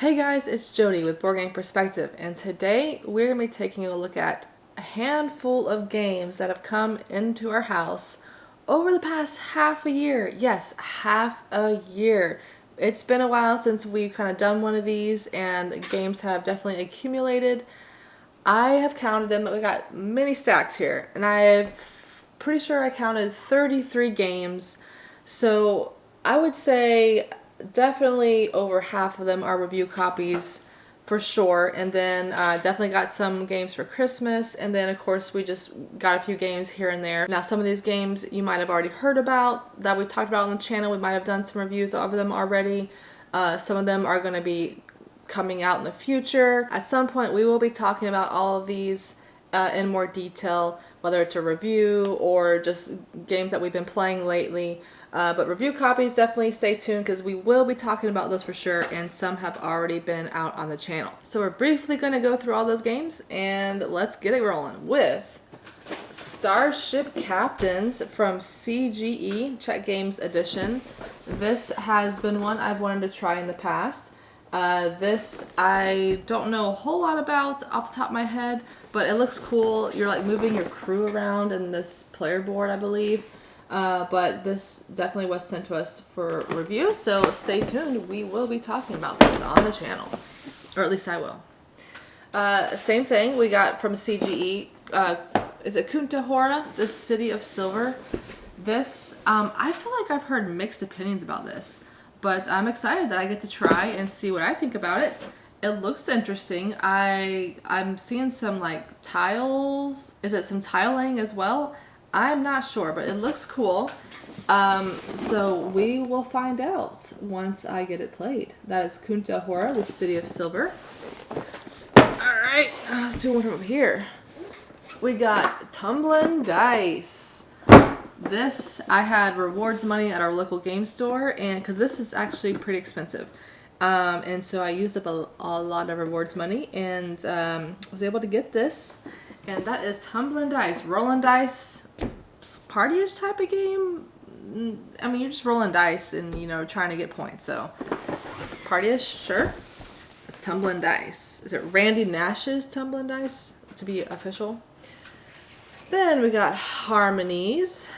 Hey guys, it's Jody with Board Game Perspective, and today we're going to be taking a look at a handful of games that have come into our house over the past half a year. Yes, half a year. It's been a while since we've kind of done one of these, and games have definitely accumulated. I have counted them. We got many stacks here, and I'm pretty sure I counted 33 games. So I would say definitely over half of them are review copies for sure. And then definitely got some games for Christmas. And then of course we just got a few games here and there. Now some of these games you might have already heard about that we talked about on the channel. We might have done some reviews of them already. Some of them are going to be coming out in the future. At some point we will be talking about all of these in more detail, whether it's a review or just games that we've been playing lately. But review copies, definitely stay tuned because we will be talking about those for sure, and some have already been out on the channel. So we're briefly going to go through all those games and let's get it rolling with Starship Captains from CGE, Czech Games Edition. This has been one I've wanted to try in the past. This I don't know a whole lot about off the top of my head, but it looks cool. You're like moving your crew around in this player board, I believe. But this definitely was sent to us for review, so stay tuned. We will be talking about this on the channel, or at least I will. Same thing we got from CGE. Is it Kunta-Hora, the City of Silver? This, I feel like I've heard mixed opinions about this, but I'm excited that I get to try and see what I think about it. It looks interesting. I'm seeing some like tiles. Is it some tiling as well? I'm not sure, but it looks cool. So we will find out once I get it played. That is Kunta-Hora, the City of Silver. Alright, let's do one from up here. We got Tumblin Dice. This, I had rewards money at our local game store, and because this is actually pretty expensive. And so I used up a lot of rewards money and was able to get this. And that is Tumblin Dice. Rolling dice, party-ish type of game. I mean, you're just rolling dice and, you know, trying to get points. So, party-ish, sure. It's Tumblin Dice. Is it Randy Nash's Tumblin Dice, to be official? Then we got Harmonies.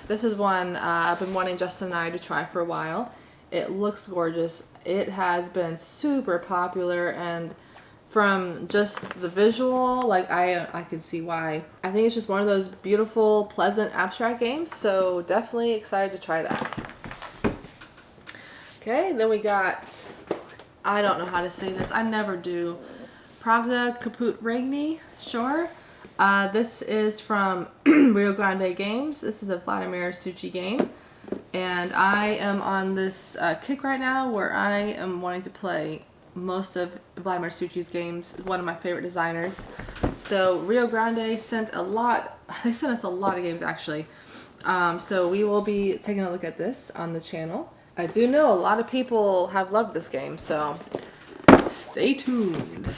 This is one I've been wanting Justin and I to try for a while. It looks gorgeous. It has been super popular, and from just the visual, like I can see why. I think it's just one of those beautiful, pleasant abstract games, so definitely excited to try that. Okay, then we got, I don't know how to say this, I never do. Pravda Kaput Regni, sure. This is from Rio Grande Games. This is a Vladimir Suchi game. And I am on this kick right now where I am wanting to play most of Vladimir Suchi's games, one of my favorite designers. So Rio Grande sent a lot, they sent us a lot of games actually. So we will be taking a look at this on the channel. I do know a lot of people have loved this game, so stay tuned.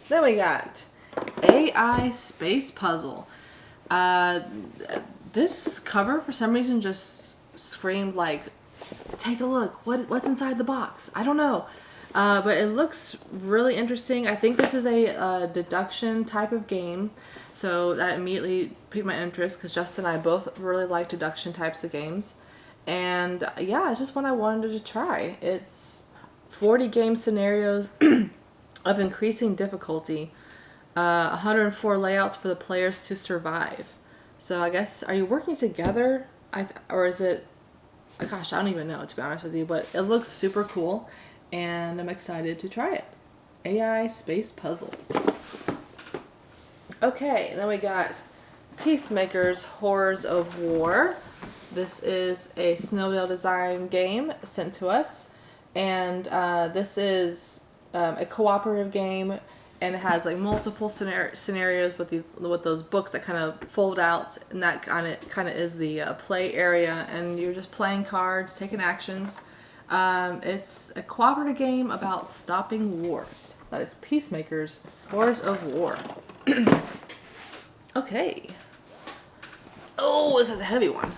Then we got AI Space Puzzle. This cover for some reason just screamed like, take a look, what's inside the box? I don't know. But it looks really interesting. I think this is a deduction type of game, so that immediately piqued my interest because Justin and I both really like deduction types of games. And yeah, it's just one I wanted to try. It's 40 game scenarios of increasing difficulty, 104 layouts for the players to survive. So I guess, are you working together? Or is it, gosh, I don't even know, to be honest with you, but it looks super cool. And I'm excited to try it. AI Space Puzzle. Okay, then we got Peacemakers, Horrors of War. This is a Snowdale design game sent to us. And this is a cooperative game, and it has like multiple scenarios with those books that kind of fold out, and that kind of is the play area, and you're just playing cards, taking actions. It's a cooperative game about stopping wars. That is Peacemakers, Horrors of War. Okay. Oh, this is a heavy one.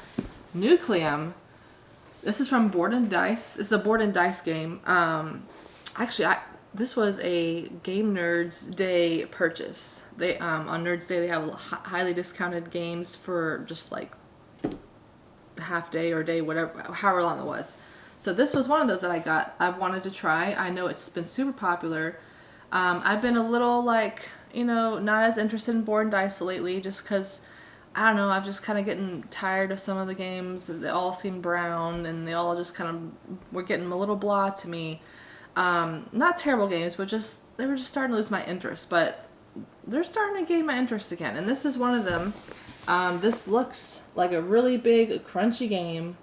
Nucleum. This is from Board and Dice. It's a Board and Dice game. Actually, this was a Game Nerds Day purchase. They on Nerds Day they have highly discounted games for just like half day or day, whatever, however long it was. So this was one of those that I got. I've wanted to try. I know it's been super popular. I've been a little like, not as interested in board and dice lately, just because, I don't know, I've just kind of getting tired of some of the games. They all seem brown, and they all just kind of were getting a little blah to me. Not terrible games, but they were just starting to lose my interest. But they're starting to gain my interest again, and this is one of them. This looks like a really big, crunchy game,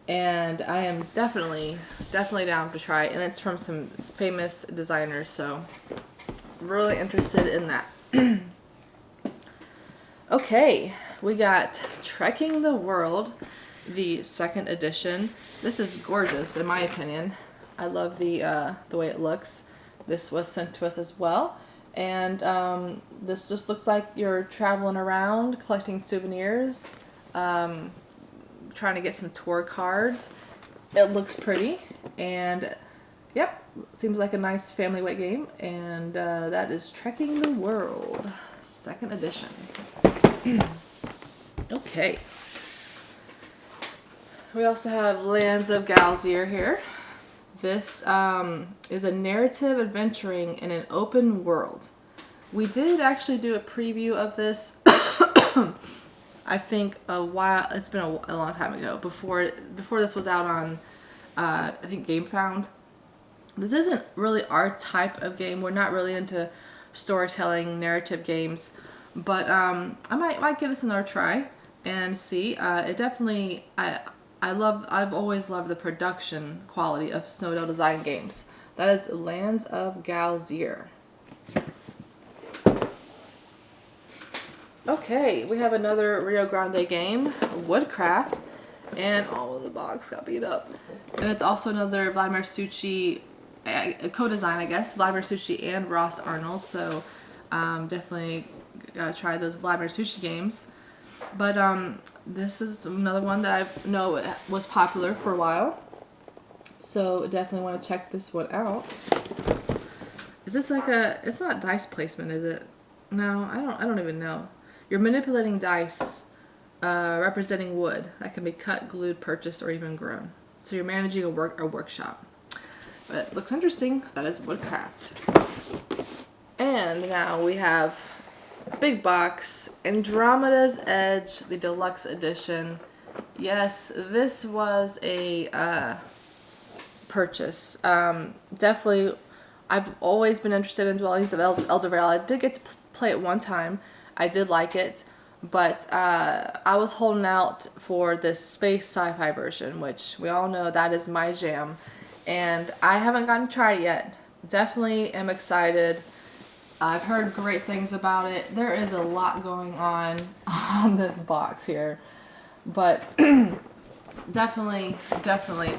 and I am definitely down to try it. And it's from some famous designers, so really interested in that. Okay, we got Trekking the World, the 2nd edition. This is gorgeous, in my opinion. I love the way it looks. This was sent to us as well. And this just looks like you're traveling around, collecting souvenirs, trying to get some tour cards. It looks pretty, and yep, seems like a nice family weight game. And that is Trekking the World, 2nd edition. Okay. We also have Lands of Galzier here. This is a narrative adventuring in an open world. We did actually do a preview of this, I think it's been a long time ago, before this was out on, I think, GameFound. This isn't really our type of game. We're not really into storytelling, narrative games, but I might give this another try and see. It definitely, I've always loved the production quality of Snowdell Design games. That is Lands of Galzier. Okay, we have another Rio Grande game, Woodcraft, and the box got beat up. And it's also another Vladimir Suchy, co-design, I guess, Vladimir Suchy and Ross Arnold. So definitely gotta try those Vladimir Suchy games. But this is another one that I know was popular for a while, so definitely want to check this one out. Is this like it's not dice placement, is it? No, I don't even know. You're manipulating dice representing wood that can be cut, glued, purchased, or even grown. So you're managing a workshop. But it looks interesting. That is Woodcraft. And now we have big box, Andromeda's Edge, the Deluxe edition. Yes, this was a purchase. Definitely, I've always been interested in Dwellings of Elder Vale. I did get to play it one time. I did like it, but I was holding out for this space sci-fi version, which we all know that is my jam, and I haven't gotten to try it yet. Definitely am excited. I've heard great things about it. There is a lot going on this box here, but definitely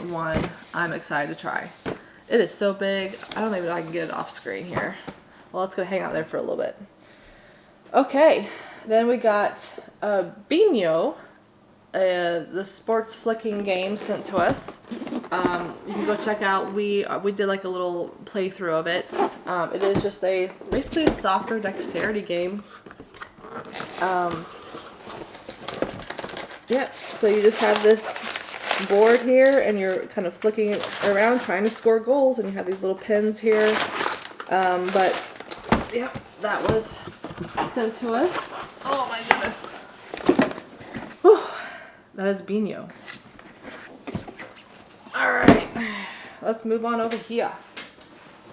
one I'm excited to try. It is so big. I don't even know if I can get it off screen here. Well, it's gonna hang out there for a little bit. Okay, then we got Bino, the sports flicking game sent to us. You can go check out. We did like a little playthrough of it. It is just basically a soccer dexterity game. Yeah, so you just have this board here, and you're kind of flicking it around, trying to score goals, and you have these little pins here. But yeah, that was sent to us. Oh my goodness. Whew. That is Bino. Alright, let's move on over here.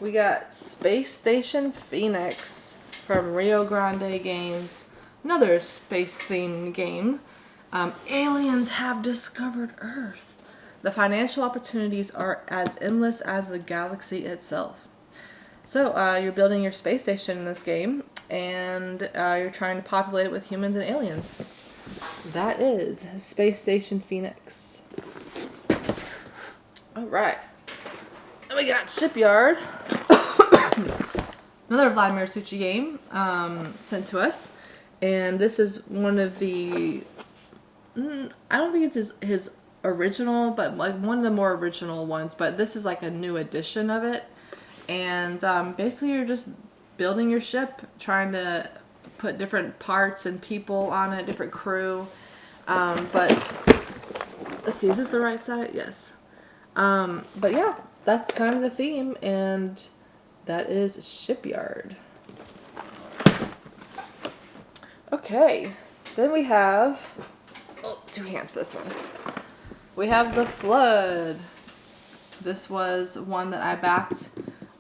We got Space Station Phoenix from Rio Grande Games. Another space-themed game. Aliens have discovered Earth. The financial opportunities are as endless as the galaxy itself. So, you're building your space station in this game, and you're trying to populate it with humans and aliens. That is Space Station Phoenix. Alright. Then we got Shipyard. Another Vladimir Suchy game sent to us. And this is one of the... I don't think it's his original, but like one of the more original ones. But this is like a new edition of it. And basically you're just building your ship, trying to put different parts and people on it, different crew. But let's see, is this the right side? Yes. But yeah, that's kind of the theme, and that is Shipyard. Okay, then we have, oh, 2 hands for this one. We have the Flood. This was one that I backed.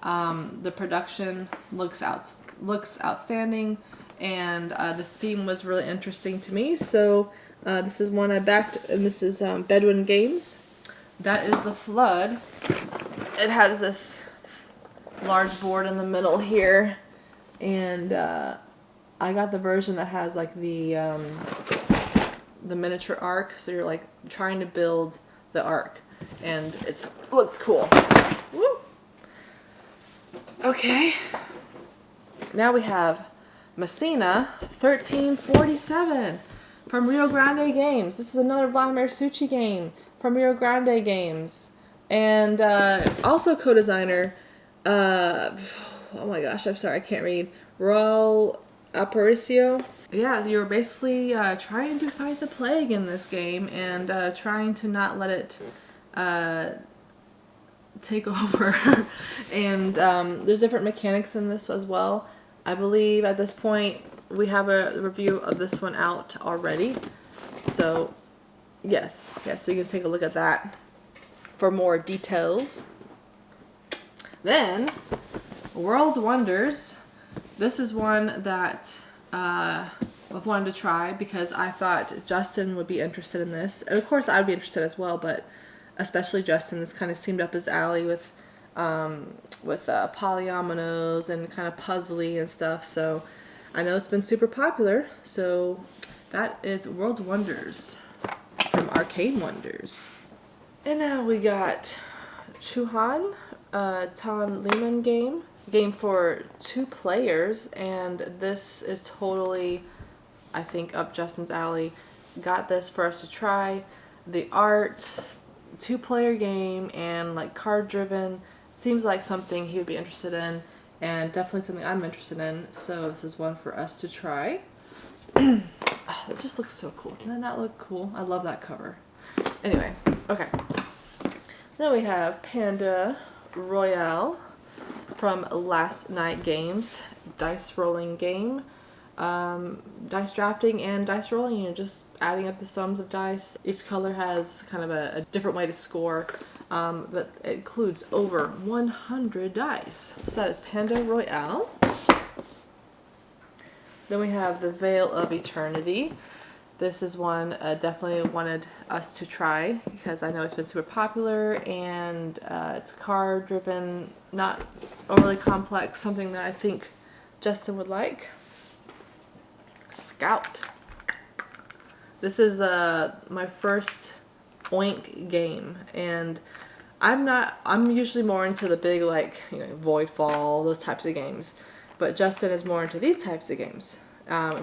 The production looks outstanding, and the theme was really interesting to me. So this is one I backed, and this is Bedouin Games. That is the Flood. It has this large board in the middle here, and I got the version that has like the miniature arc, so you're like trying to build the arc, and it looks cool. Woo! Okay, now we have Mesina 1347 from Rio Grande Games. This is another Vladimir Suchy game from Rio Grande Games, and also co-designer. Oh my gosh, I'm sorry, I can't read. Raul Aparicio. Yeah, you're basically trying to fight the plague in this game, and trying to not let it take over. And there's different mechanics in this as well. I believe at this point we have a review of this one out already. So yes, so you can take a look at that for more details. Then World Wonders. This is one that I've wanted to try because I thought Justin would be interested in this. And of course I'd be interested as well, but especially Justin, this kind of seemed up his alley with polyominoes and kind of puzzly and stuff. So I know it's been super popular. So that is World Wonders from Arcade Wonders. And now we got Chuhan, Tan Lehman game for 2 players, and this is totally, I think, up Justin's alley. Got this for us to try. The art, 2-player game, and like card driven, seems like something he would be interested in, and definitely something I'm interested in. So this is one for us to try. Oh, it just looks so cool. Doesn't that look cool? I love that cover. Anyway, okay. Then we have Panda Royale from Last Night Games, dice rolling game, dice drafting and dice rolling. You know, just adding up the sums of dice. Each color has kind of a different way to score, but it includes over 100 dice. So that is Panda Royale. Then we have the Veil of Eternity. This is one definitely wanted us to try because I know it's been super popular, and it's card driven, not overly complex, something that I think Justin would like. Scout. This is my first Oink game, and I'm usually more into the big, like, you know, Voidfall, those types of games, but Justin is more into these types of games.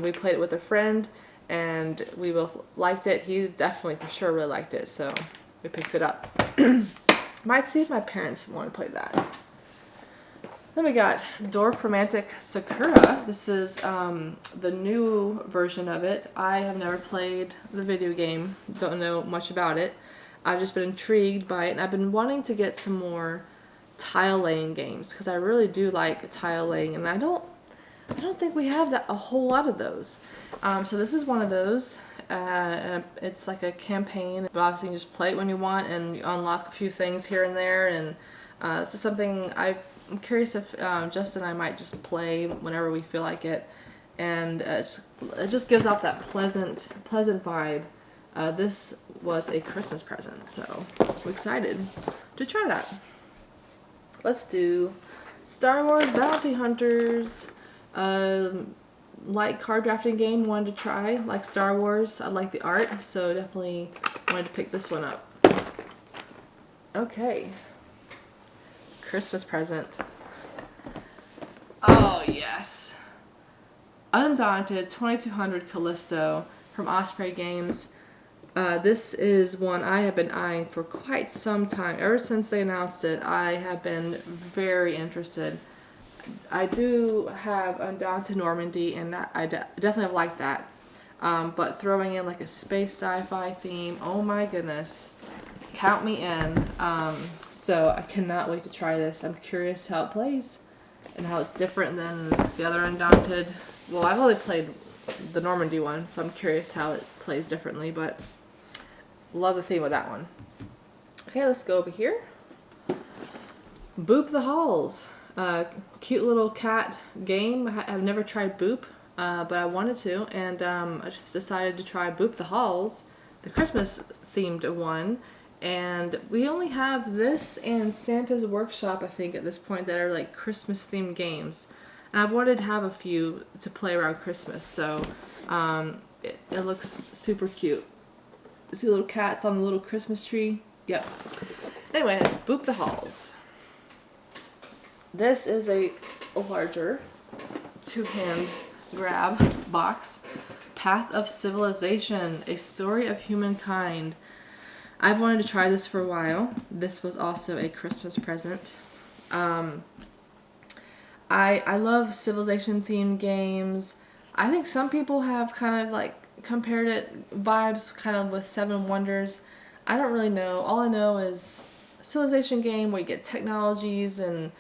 We played it with a friend, and we both liked it. He definitely, for sure, really liked it, so we picked it up. Might see if my parents want to play that. Then we got Dorf Romantic Sakura. This is the new version of it. I have never played the video game, don't know much about it. I've just been intrigued by it, and I've been wanting to get some more tile laying games because I really do like tile laying, and I don't think we have a whole lot of those. So this is one of those. It's like a campaign, but obviously you just play it when you want, and you unlock a few things here and there. And this is something I'm curious if Justin and I might just play whenever we feel like it, and it just gives off that pleasant vibe. This was a Christmas present, so I'm excited to try that. Let's do Star Wars Bounty Hunters. Like card drafting game, wanted to try. Like Star Wars, I like the art, so definitely wanted to pick this one up. Okay. Christmas present. Oh yes. Undaunted 2200 Callisto from Osprey Games. This is one I have been eyeing for quite some time. Ever since they announced it, I have been very interested. I do have Undaunted Normandy, and I definitely have liked that. But throwing in like a space sci-fi theme, oh my goodness, count me in. So I cannot wait to try this. I'm curious how it plays and how it's different than the other Undaunted. Well, I've only played the Normandy one, so I'm curious how it plays differently, but love the theme of that one. Okay, let's go over here. Boop the Halls. Cute little cat game. I've never tried Boop, but I wanted to, and I just decided to try Boop the Halls, the Christmas themed one. And we only have this and Santa's Workshop, I think, at this point that are like Christmas themed games. And I've wanted to have a few to play around Christmas, so it looks super cute. See little cats on the little Christmas tree? Yep. Anyway, it's Boop the Halls. This is a larger two-hand grab box. Path of Civilization, a story of humankind. I've wanted to try this for a while. This was also a Christmas present. I love civilization themed games. I think some people have kind of like compared it vibes kind of with Seven Wonders. I don't really know. All I know is a civilization game where you get technologies and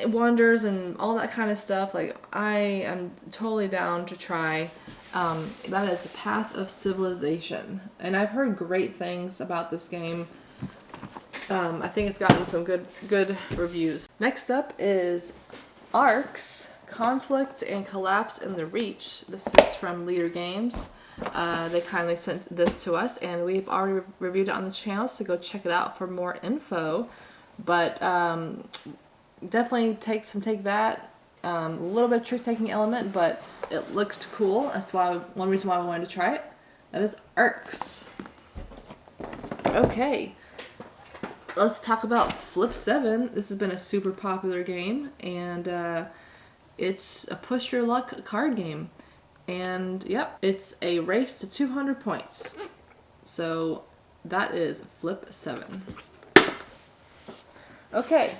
wonders and all that kind of stuff. Like, I am totally down to try. That is Path of Civilization, and I've heard great things about this game. I think it's gotten some good reviews. Next up is Arcs, Conflict and Collapse in the Reach. This is from Leader Games. They kindly sent this to us, and we've already reviewed it on the channel, so go check it out for more info. But definitely take that. A little bit of trick-taking element, but it looks cool. That's one reason why I wanted to try it. That is Arcs. Okay. Let's talk about Flip 7. This has been a super popular game, and it's a push your luck card game. And yep, it's a race to 200 points. So that is Flip 7. Okay,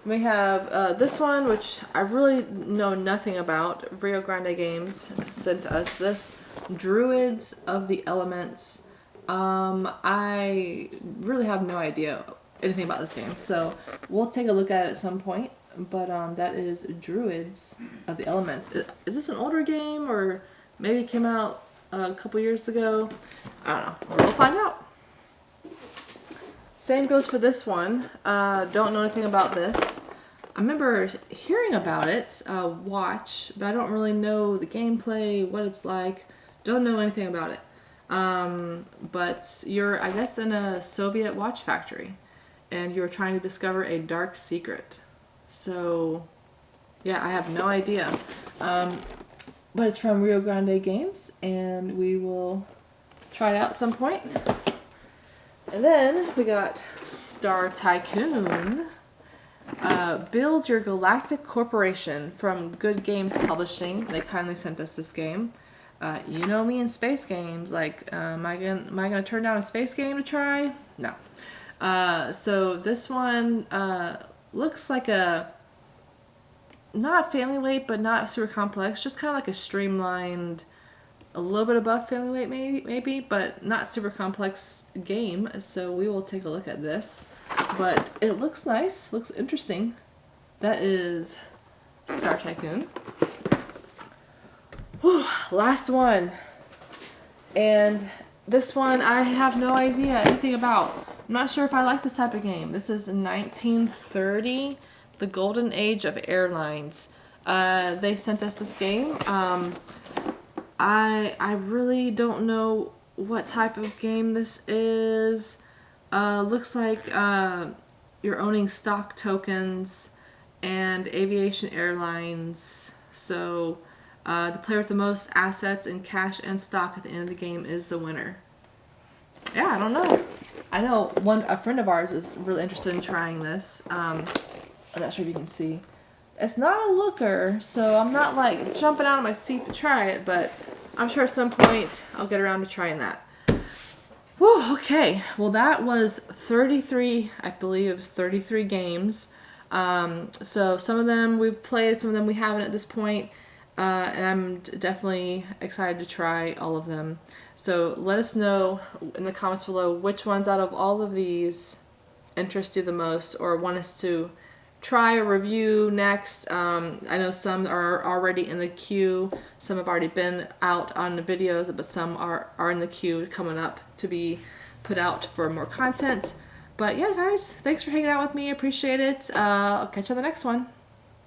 we have this one, which I really know nothing about. Rio Grande Games sent us this. Druids of the Elements. I really have no idea anything about this game, so we'll take a look at it at some point. But that is Druids of the Elements. Is this an older game, or maybe it came out a couple years ago? I don't know. We'll find out. Same goes for this one. Don't know anything about this. I remember hearing about it, watch, but I don't really know the gameplay, what it's like. Don't know anything about it. But you're, I guess, in a Soviet watch factory, and you're trying to discover a dark secret. So, yeah, I have no idea. But it's from Rio Grande Games, and we will try it out at some point. And then we got Star Tycoon. Build your galactic corporation from Good Games Publishing. They kindly sent us this game. You know me in space games. Like, am I gonna turn down a space game to try? No. So this one looks like a not family weight, but not super complex. Just kind of like a streamlined, a little bit above family weight maybe, but not super complex game. So we will take a look at this. But it looks nice, looks interesting. That is Star Tycoon. Whew, last one. And this one I have no idea anything about. I'm not sure if I like this type of game. This is 1930, the Golden Age of Airlines. They sent us this game. I really don't know what type of game this is. Looks like you're owning stock tokens and aviation airlines. So the player with the most assets in cash and stock at the end of the game is the winner. Yeah, I don't know. I know a friend of ours is really interested in trying this. I'm not sure if you can see. It's not a looker, so I'm not like jumping out of my seat to try it, but I'm sure at some point I'll get around to trying that. Whew, okay, well that was 33, I believe it was 33 games. So some of them we've played, some of them we haven't at this point, and I'm definitely excited to try all of them. So let us know in the comments below which ones out of all of these interest you the most or want us to try or review next. I know some are already in the queue, some have already been out on the videos, but some are in the queue coming up to be put out for more content. But yeah, guys, thanks for hanging out with me. I appreciate it. I'll catch you on the next one.